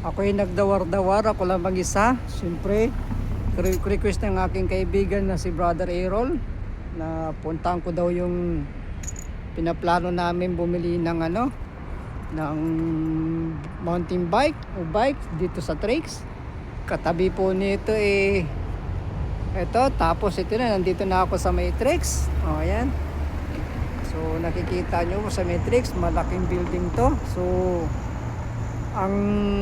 Ako'y nagdawar-dawar, ako lang mag-isa. Siyempre, request ng aking kaibigan na si Brother Errol na puntahan ko daw yung pinaplano namin bumili ng ng mountain bike o bike dito sa Trix. Katabi po nito ito, tapos ito na, nandito na ako sa Matrix. O, ayan. So, nakikita nyo sa Matrix, malaking building to. So, ang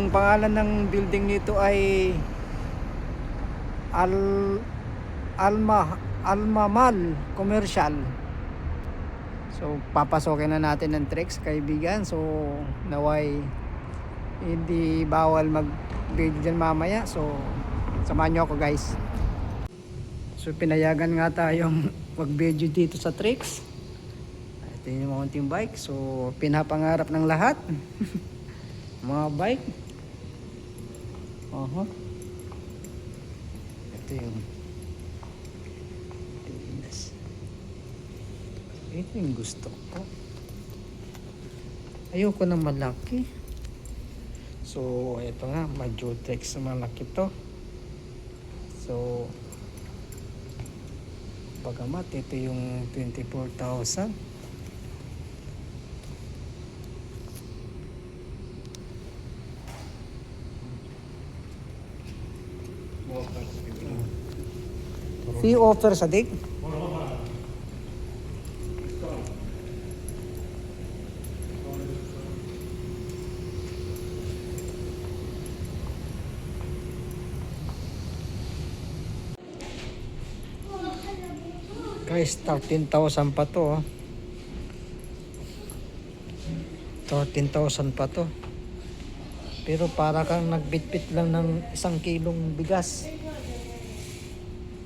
pangalan ng building nito ay Alma Mall Commercial. So, papasokin na natin ng Trix, kaibigan. So, naway hindi bawal mag-video dyan mamaya. So, samahan nyo ako, guys. So, pinayagan nga tayong mag-video dito sa Trix. Ito yung mountain bike. So, pinapangarap ng lahat. Mga bike. Ito yung ito yung gusto ko. Ayoko na malaki. So, ito nga, Majutrex na malaki to. So, bagamat ito yung 24,000. Fee offer sa dik. Guys, 13,000 pa to. 13,000 pa to. Pero para kang nagbitbit lang ng 1 kilong bigas.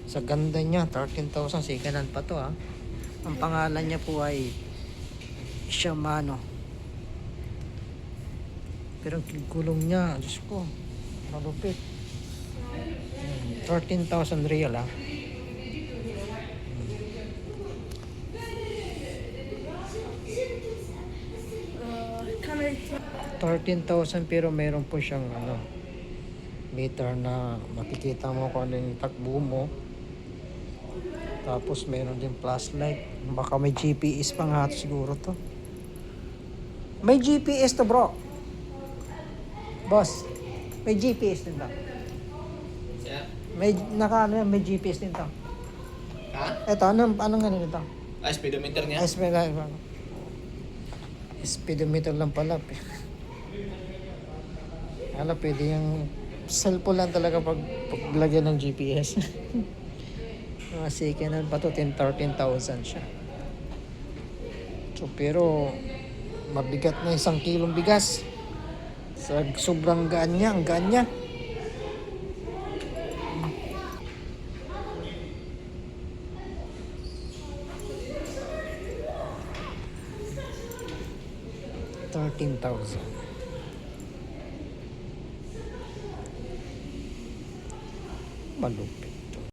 Sa ganda niya, 13,000, sikanan pa to. Ang pangalan niya po ay Shimano. Pero ang gulong niya, Diyos ko, malupit. 13,000 real 13,000 pero meron po siyang meter na makikita mo kung ano yung takbo mo. Tapos meron din flashlight. Baka may GPS pa nga siguro to. May GPS to, bro. Boss, may GPS din ba? Yeah. May may GPS din to. Ha? Ito, anong ano nito? Speedometer niya? Speedometer lang pala. Pwede yung cellphone lang talaga paglagyan ng GPS. Sikanan pa to, 13,000 siya. So, pero mabigat na 1 kilong bigas. Sobrang gaan niya, ang gaan niya. $13,000. Malupit.